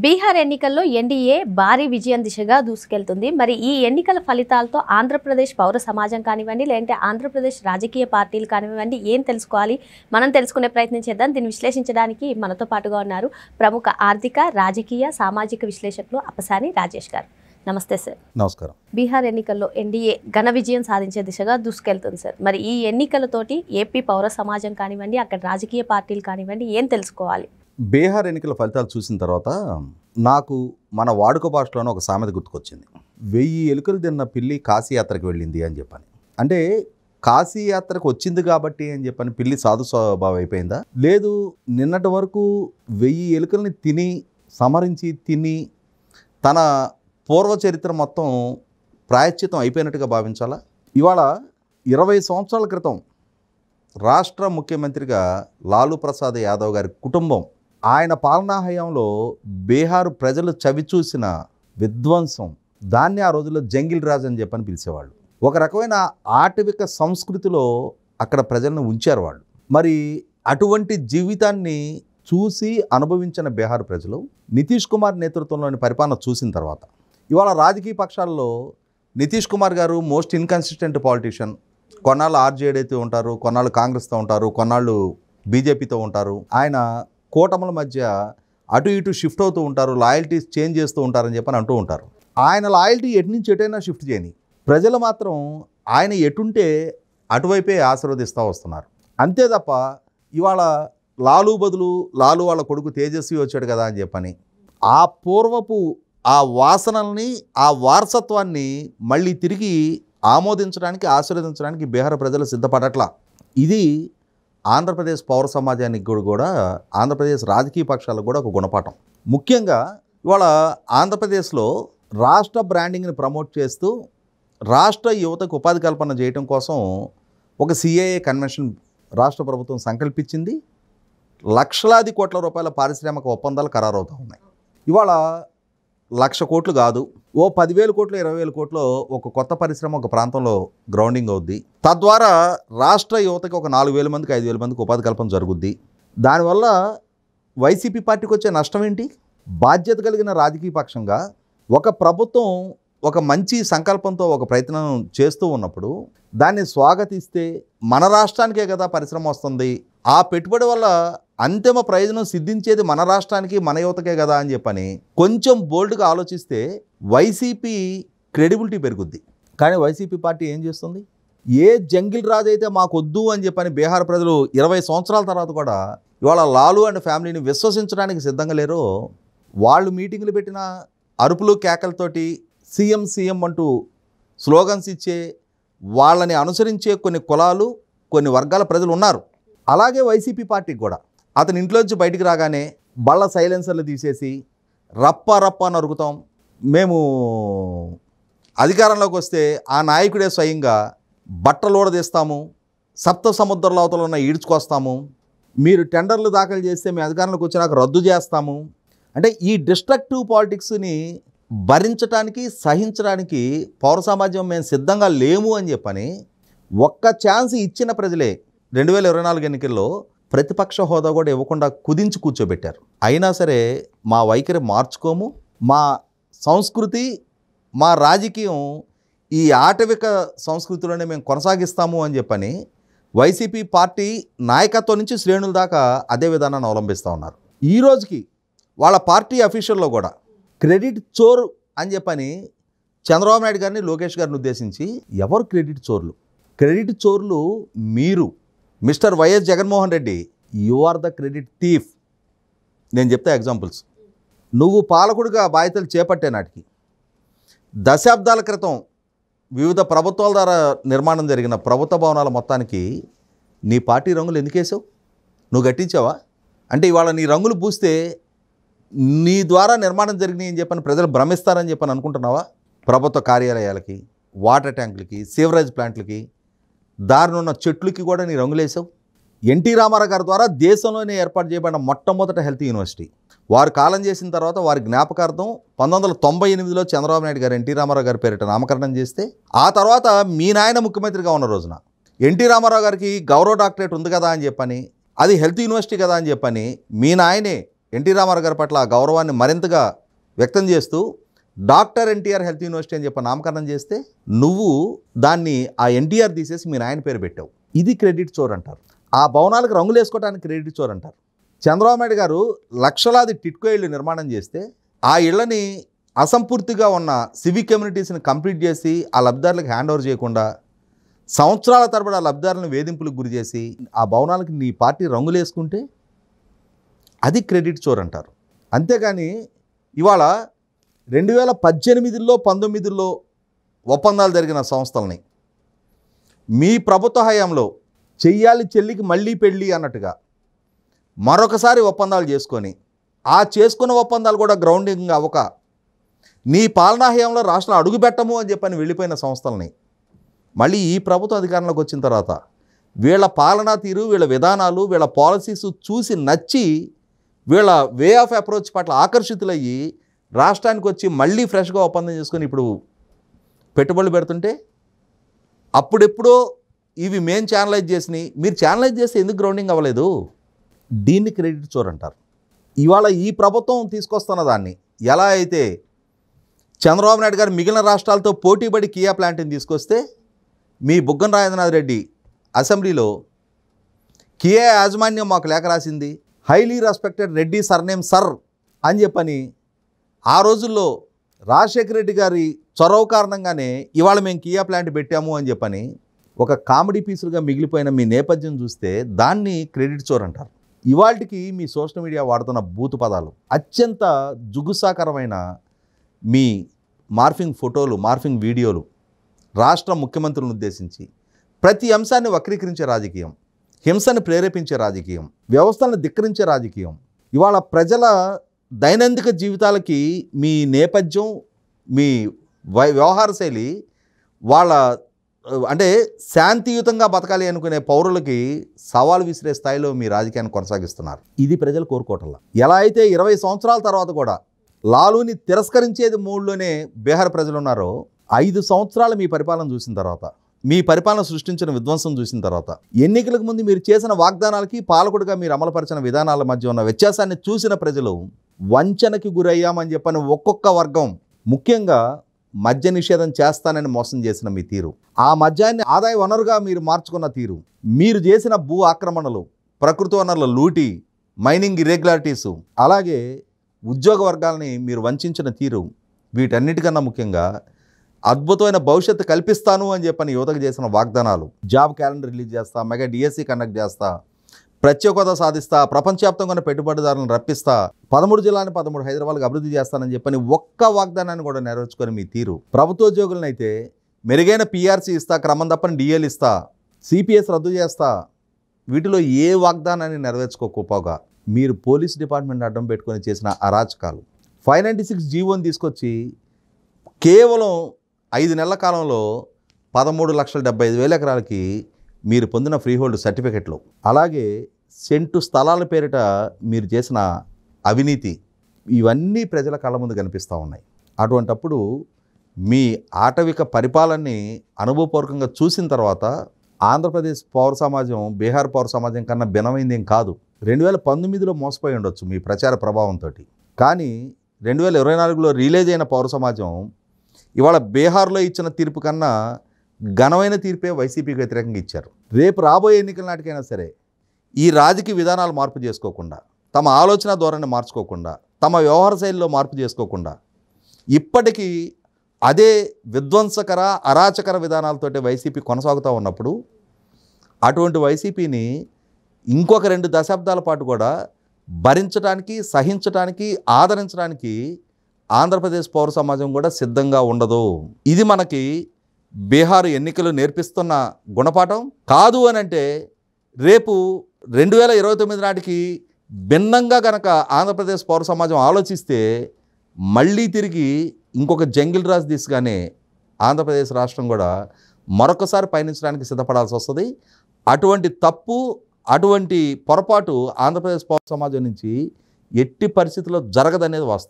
బీహార్ ఎన్నికల్లో ఎన్డీఏ భారీ విజయం దిశగా దూసుకెళ్తుంది. మరి ఈ ఎన్నికల ఫలితాలతో ఆంధ్రప్రదేశ్ పౌర సమాజం కానివ్వండి, లేదంటే ఆంధ్రప్రదేశ్ రాజకీయ పార్టీలు కానివ్వండి, ఏం తెలుసుకోవాలి మనం తెలుసుకునే ప్రయత్నం చేద్దాం. దీన్ని విశ్లేషించడానికి మనతో పాటుగా ఉన్నారు ప్రముఖ ఆర్థిక, రాజకీయ, సామాజిక విశ్లేషకులు అప్పసాని రాజేష్ గారు. నమస్తే సార్. నమస్కారం. బీహార్ ఎన్నికల్లో ఎన్డీఏ ఘన విజయం సాధించే దిశగా దూసుకెళ్తుంది సార్. మరి ఈ ఎన్నికలతోటి ఏపీ పౌర సమాజం కానివ్వండి, అక్కడ రాజకీయ పార్టీలు కానివ్వండి, ఏం తెలుసుకోవాలి? బీహార్ ఎన్నికల ఫలితాలు చూసిన తర్వాత నాకు మన వాడుక భాషలోనే ఒక సామెత గుర్తుకొచ్చింది. 1000 ఎలుకలు తిన్న పిల్లి కాశీయాత్రకు వెళ్ళింది అని చెప్పని. అంటే కాశీయాత్రకు వచ్చింది కాబట్టి అని చెప్పని పిల్లి సాధు స్వభావం అయిపోయిందా? లేదు, నిన్నటి వరకు 1000 ఎలుకల్ని సమరించి తిని తన పూర్వ చరిత్ర మొత్తం ప్రాయశ్చితం అయిపోయినట్టుగా భావించాలా? ఇవాళ 20 సంవత్సరాల క్రితం రాష్ట్ర ముఖ్యమంత్రిగా లాలూ ప్రసాద్ యాదవ్ గారి కుటుంబం, ఆయన పాలనా హయాంలో బీహార్ ప్రజలు చవిచూసిన విధ్వంసం, దాన్ని ఆ రోజుల్లో జంగిల్ రాజ్ అని చెప్పని పిలిచేవాళ్ళు. ఒక రకమైన ఆటవిక సంస్కృతిలో అక్కడ ప్రజలను ఉంచారు వాళ్ళు. మరి అటువంటి జీవితాన్ని చూసి అనుభవించిన బీహార్ ప్రజలు నితీష్ కుమార్ నేతృత్వంలోని పరిపాలన చూసిన తర్వాత, ఇవాళ రాజకీయ పక్షాల్లో నితీష్ కుమార్ గారు మోస్ట్ ఇన్కన్సిస్టెంట్ పాలిటీషియన్. కొన్నాళ్ళు ఆర్జేడీతో ఉంటారు, కొన్నాళ్ళు కాంగ్రెస్తో ఉంటారు, కొన్నాళ్ళు బీజేపీతో ఉంటారు. ఆయన కూటముల మధ్య అటు ఇటు షిఫ్ట్ అవుతూ ఉంటారు, లాయల్టీస్ చేంజ్ చేస్తూ ఉంటారని చెప్పని అంటూ ఉంటారు. ఆయన లాయల్టీ ఎటు నుంచి ఎటైనా షిఫ్ట్ చేయని, ప్రజలు మాత్రం ఆయన ఎటుంటే అటువైపే ఆశీర్వదిస్తూ వస్తున్నారు. అంతే తప్ప ఇవాళ లాలూ బదులు లాలూ వాళ్ళ కొడుకు తేజస్వి వచ్చాడు కదా అని చెప్పని ఆ పూర్వపు ఆ వాసనల్ని, ఆ వారసత్వాన్ని మళ్ళీ తిరిగి ఆమోదించడానికి, ఆశీర్వదించడానికి బీహార్ ప్రజలు సిద్ధపడట్లా. ఇది ఆంధ్రప్రదేశ్ పౌర సమాజానికి కూడా, ఆంధ్రప్రదేశ్ రాజకీయ పక్షాలకు కూడా ఒక గుణపాఠం. ముఖ్యంగా ఇవాళ ఆంధ్రప్రదేశ్లో రాష్ట్ర బ్రాండింగ్ని ప్రమోట్ చేస్తూ రాష్ట్ర యువతకు ఉపాధి కల్పన చేయడం కోసం ఒక సిఏఏ కన్వెన్షన్ రాష్ట్ర ప్రభుత్వం సంకల్పించింది. లక్షలాది కోట్ల రూపాయల పారిశ్రామిక ఒప్పందాలు ఖరారవుతూ ఉన్నాయి. ఇవాళ 1,00,000 కోట్లు కాదు, ఓ 10,000 కోట్లు, 20,000 కోట్లు ఒక కొత్త పరిశ్రమ ఒక ప్రాంతంలో గ్రౌండింగ్ అవుద్ది. తద్వారా రాష్ట్ర యువతకి ఒక 4,000 మందికి 5,000 మందికి ఉపాధి కల్పన జరుగుద్ది. దానివల్ల వైసీపీ పార్టీకి వచ్చే నష్టం ఏంటి? బాధ్యత కలిగిన రాజకీయ పక్షంగా ఒక ప్రభుత్వం ఒక మంచి సంకల్పంతో ఒక ప్రయత్నం చేస్తూ ఉన్నప్పుడు దాన్ని స్వాగతిస్తే, మన రాష్ట్రానికే కదా పరిశ్రమ వస్తుంది, ఆ పెట్టుబడి వల్ల అంతిమ ప్రయోజనం సిద్ధించేది మన రాష్ట్రానికి, మన యువతకే కదా అని చెప్పని కొంచెం బోల్డ్గా ఆలోచిస్తే వైసీపీ క్రెడిబిలిటీ పెరుగుద్ది. కానీ వైసీపీ పార్టీ ఏం చేస్తుంది? ఏ జంగిల్ రాజు అయితే మాకొద్దు అని చెప్పని బీహార్ ప్రజలు 20 సంవత్సరాల తర్వాత కూడా ఇవాళ లాలూ అండ్ ఫ్యామిలీని విశ్వసించడానికి సిద్ధంగా లేరో, వాళ్ళు మీటింగులు పెట్టిన అరుపులు కేకలతోటి సీఎం సీఎం అంటూ స్లోగన్స్ ఇచ్చే, వాళ్ళని అనుసరించే కొన్ని కులాలు, కొన్ని వర్గాల ప్రజలు ఉన్నారు. అలాగే వైసీపీ పార్టీకి కూడా అతని ఇంట్లోంచి బయటికి రాగానే బళ్ళ సైలెన్సర్లు తీసేసి రప్ప రప్ప నరుకుతాం, మేము అధికారంలోకి వస్తే ఆ నాయకుడే స్వయంగా బట్టలోడదీస్తాము, సప్త సముద్రాల అవతల ఉన్న ఈడ్చుకొస్తాము, మీరు టెండర్లు దాఖలు చేస్తే మేము అధికారంలోకి వచ్చినాక రద్దు చేస్తాము. అంటే ఈ డిస్ట్రక్టివ్ పాలిటిక్స్ని భరించడానికి, సహించడానికి పౌర సమాజం మేము సిద్ధంగా లేము అని చెప్పని ఒక్క ఛాన్స్ ఇచ్చిన ప్రజలే 2024 ఎన్నికల్లో ప్రతిపక్ష హోదా కూడా ఇవ్వకుండా కుదించి కూర్చోబెట్టారు. అయినా సరే మా వైఖరి మార్చుకోము, మా సంస్కృతి, మా రాజకీయం ఈ ఆటవిక సంస్కృతిలోనే మేము కొనసాగిస్తాము అని చెప్పని వైసీపీ పార్టీ నాయకత్వం నుంచి శ్రేణుల దాకా అదే విధానాన్ని అవలంబిస్తూ ఉన్నారు. ఈ రోజుకి వాళ్ళ పార్టీ అఫీషియల్లో కూడా క్రెడిట్ చోరు అని చెప్పని చంద్రబాబు నాయుడు గారిని, లోకేష్ గారిని ఉద్దేశించి, ఎవరు క్రెడిట్ చోర్లు? క్రెడిట్ చోర్లు మీరు mister YS Jaganmohan Reddy, you are the credit thief. నేను చెప్తా ఎగ్జాంపుల్స్. నువ్వు పాలకుడిగా బాధ్యతలు చేపట్టే నాటికి దశాబ్దాల క్రితం వివిధ ప్రభుత్వాల ద్వారా నిర్మాణం జరిగిన ప్రభుత్వ భవనాల మొత్తానికి నీ పార్టీ రంగులు ఎందుకేసావు? నువ్వు కట్టించావా? అంటే ఇవాళ నీ రంగులు పూస్తే నీ ద్వారా నిర్మాణం జరిగినాయి అని చెప్పని ప్రజలు భ్రమిస్తారని చెప్పని అనుకుంటున్నావా? ప్రభుత్వ కార్యాలయాలకి, వాటర్ ట్యాంకులకి, సీవరేజ్ ప్లాంట్లకి, దారినున్న చెట్లకి కూడా నీ రంగులేసావు. ఎన్టీ రామారావు గారి ద్వారా దేశంలోనే ఏర్పాటు చేయబడిన మొట్టమొదటి హెల్త్ యూనివర్సిటీ, వారు కాలం చేసిన తర్వాత వారి జ్ఞాపకార్థం 1998లో చంద్రబాబు నాయుడు గారు ఎన్టీ రామారావు గారి పేరిట నామకరణం చేస్తే, ఆ తర్వాత మీ నాయన ముఖ్యమంత్రిగా ఉన్న రోజున ఎన్టీ రామారావు గారికి గౌరవ డాక్టరేట్ ఉంది కదా అని చెప్పని, అది హెల్త్ యూనివర్సిటీ కదా అని చెప్పని మీ నాయనే ఎన్టీ రామారావు గారి పట్ల ఆ గౌరవాన్ని మరింతగా వ్యక్తం చేస్తూ డాక్టర్ ఎన్టీఆర్ హెల్త్ యూనివర్సిటీ అని చెప్పి నామకరణం చేస్తే నువ్వు దాన్ని ఆ ఎన్టీఆర్ తీసేసి మీ నాయన పేరు పెట్టావు. ఇది క్రెడిట్ చోర్ అంటారు. ఆ భవనాలకు రంగులు వేసుకోవడానికి క్రెడిట్ చోర్ అంటారు. చంద్రబాబు నాయుడు గారు లక్షలాది టిట్కో ఇళ్ళు నిర్మాణం చేస్తే ఆ ఇళ్ళని అసంపూర్తిగా ఉన్న సివిక్ కమ్యూనిటీస్ని కంప్లీట్ చేసి ఆ లబ్ధిదారులకు హ్యాండ్ ఓవర్ చేయకుండా సంవత్సరాల తరబడి ఆ లబ్ధిదారులను వేధింపులకు గురి చేసి ఆ భవనాలకు నీ పార్టీ రంగులు వేసుకుంటే అది క్రెడిట్ చోర్ అంటారు. అంతేగాని ఇవాళ 2018లో 19లో ఒప్పందాలు జరిగిన సంస్థల్ని మీ ప్రభుత్వ హయాంలో చెయ్యాలి చెల్లికి మళ్ళీ పెళ్ళి అన్నట్టుగా మరొకసారి ఒప్పందాలు చేసుకొని ఆ చేసుకున్న ఒప్పందాలు కూడా గ్రౌండింగ్ అవ్వక నీ పాలనా హయాంలో రాష్ట్రం అడుగుపెట్టము అని చెప్పని వెళ్ళిపోయిన సంస్థల్ని మళ్ళీ ఈ ప్రభుత్వం అధికారంలోకి వచ్చిన తర్వాత వీళ్ళ పాలనా తీరు, వీళ్ళ విధానాలు, వీళ్ళ పాలసీస్ చూసి నచ్చి వీళ్ళ వే ఆఫ్ అప్రోచ్ పట్ల ఆకర్షితులయ్యి రాష్ట్రానికి వచ్చి మళ్ళీ ఫ్రెష్గా ఒప్పందం చేసుకొని ఇప్పుడు పెట్టుబడులు పెడుతుంటే అప్పుడెప్పుడో ఇవి మేము ఛానలైజ్ చేసినాయి, మీరు ఛానలైజ్ చేస్తే ఎందుకు గ్రౌండింగ్ అవ్వలేదు? దీన్ని క్రెడిట్ చోర్ అంటారు. ఇవాళ ఈ ప్రభుత్వం తీసుకొస్తున్న దాన్ని ఎలా అయితే చంద్రబాబు నాయుడు గారు మిగిలిన రాష్ట్రాలతో పోటీపడి కియా ప్లాంట్ని తీసుకొస్తే మీ బుగ్గన రాజేంద్రనాథ్ రెడ్డి అసెంబ్లీలో కియా యాజమాన్యం మాకు లేఖ రాసింది, highly respected Reddy surname sir అని చెప్పని ఆ రోజుల్లో రాజశేఖర రెడ్డి గారి చొరవ కారణంగానే ఇవాళ మేము కియా ప్లాంట్ పెట్టాము అని చెప్పని ఒక కామెడీ పీసులుగా మిగిలిపోయిన మీ నేపథ్యం చూస్తే దాన్ని క్రెడిట్ చోర్ అంటారు. ఇవాళకి మీ సోషల్ మీడియా వాడుతున్న బూతు పదాలు, అత్యంత జుగుసాకరమైన మీ మార్ఫింగ్ ఫోటోలు, మార్ఫింగ్ వీడియోలు, రాష్ట్ర ముఖ్యమంత్రులను ఉద్దేశించి ప్రతి అంశాన్ని వక్రీకరించే రాజకీయం, హింసను ప్రేరేపించే రాజకీయం, వ్యవస్థలను ధిక్కరించే రాజకీయం, ఇవాళ ప్రజల దైనందిక జీవితాలకి మీ నేపథ్యం, మీ వ్యవహార శైలి వాళ్ళ అంటే శాంతియుతంగా బతకాలి అనుకునే పౌరులకి సవాల్ విసిరే స్థాయిలో మీ రాజకీయాన్ని కొనసాగిస్తున్నారు. ఇది ప్రజలు కోరుకోవటంలా. ఎలా అయితే 20 సంవత్సరాల తర్వాత కూడా లాలూని తిరస్కరించేది మూడులోనే బీహార్ ప్రజలు ఉన్నారో, 5 సంవత్సరాలు మీ పరిపాలన చూసిన తర్వాత, మీ పరిపాలన సృష్టించిన విధ్వంసం చూసిన తర్వాత, ఎన్నికలకు ముందు మీరు చేసిన వాగ్దానాలకి పాలకుడిగా మీరు అమలుపరిచిన విధానాల మధ్య ఉన్న వ్యత్యాసాన్ని చూసిన ప్రజలు వంచనకి గురయ్యామని చెప్పని ఒక్కొక్క వర్గం, ముఖ్యంగా మద్య నిషేధం చేస్తానని మోసం చేసిన మీ తీరు, ఆ మద్యాన్ని ఆదాయ వనరుగా మీరు మార్చుకున్న తీరు, మీరు చేసిన భూ ఆక్రమణలు, ప్రకృతి వనరుల లూటీ, మైనింగ్ ఇర్రెగ్యులారిటీసు, అలాగే ఉద్యోగ వర్గాలని మీరు వంచిన తీరు, వీటన్నిటికన్నా ముఖ్యంగా అద్భుతమైన భవిష్యత్తు కల్పిస్తాను అని చెప్పని యువతకు చేసిన వాగ్దానాలు, జాబ్ క్యాలెండర్ రిలీజ్ చేస్తా, మెగా డిఎస్సి కండక్ట్ చేస్తా, ప్రత్యేక హోదా సాధిస్తా, ప్రపంచవ్యాప్తంగా ఉన్న పెట్టుబడిదారులను రప్పిస్తా, 13 జిల్లాని 13 హైదరాబాద్కి అభివృద్ధి చేస్తానని చెప్పని ఒక్క వాగ్దానాన్ని కూడా నెరవేర్చుకొని మీ తీరు, ప్రభుత్వోద్యోగులనైతే మెరుగైన పిఆర్సీ ఇస్తా, క్రమం తప్పని డిఎల్ ఇస్తా, సిపిఎస్ రద్దు చేస్తా, వీటిలో ఏ వాగ్దానాన్ని నెరవేర్చుకోకపోగా మీరు పోలీస్ డిపార్ట్మెంట్ అడ్డం పెట్టుకొని చేసిన అరాచకాలు, 596 జీవోని తీసుకొచ్చి కేవలం 5 నెలల కాలంలో 13,75,000 ఎకరాలకి మీరు పొందిన ఫ్రీహోల్డ్ సర్టిఫికెట్లు, అలాగే సెంటు స్థలాల పేరిట మీరు చేసిన అవినీతి, ఇవన్నీ ప్రజల కళ్ళ ముందు కనిపిస్తూ ఉన్నాయి. అటువంటప్పుడు మీ ఆటవిక పరిపాలనని అనుభవపూర్వకంగా చూసిన తర్వాత ఆంధ్రప్రదేశ్ పౌర సమాజం బీహార్ పౌర సమాజం కన్నా భిన్నమైంది ఏం కాదు. 2019లో మోసపోయి ఉండొచ్చు మీ ప్రచార ప్రభావంతో, కానీ 2024లో రిలీజ్ అయిన పౌర సమాజం ఇవాళ బీహార్లో ఇచ్చిన తీర్పు కన్నా ఘనమైన తీర్పే వైసీపీకి వ్యతిరేకంగా ఇచ్చారు. రేపు రాబోయే ఎన్నికల నాటికైనా సరే ఈ రాజకీయ విధానాలు మార్పు చేసుకోకుండా, తమ ఆలోచన ధోరణి మార్చుకోకుండా, తమ వ్యవహార శైలిలో మార్పు చేసుకోకుండా ఇప్పటికీ అదే విధ్వంసకర అరాచకర విధానాలతోటి వైసీపీ కొనసాగుతూ ఉన్నప్పుడు అటువంటి వైసీపీని ఇంకొక 2 దశాబ్దాల పాటు కూడా భరించడానికి, సహించడానికి, ఆదరించడానికి ఆంధ్రప్రదేశ్ పౌర సమాజం కూడా సిద్ధంగా ఉండదు. ఇది మనకి బీహార్ ఎన్నికలు నేర్పిస్తున్న గుణపాఠం కాదు. అని అంటే రేపు 2029 నాటికి భిన్నంగా కనుక ఆంధ్రప్రదేశ్ పౌర సమాజం ఆలోచిస్తే మళ్ళీ తిరిగి ఇంకొక జంగిల్ రాజ్ దిశగానే ఆంధ్రప్రదేశ్ రాష్ట్రం కూడా మరొకసారి పయనించడానికి సిద్ధపడాల్సి వస్తుంది. అటువంటి తప్పు, అటువంటి పొరపాటు ఆంధ్రప్రదేశ్ పౌర సమాజం నుంచి ఎట్టి పరిస్థితుల్లో జరగదనేది వాస్తవం.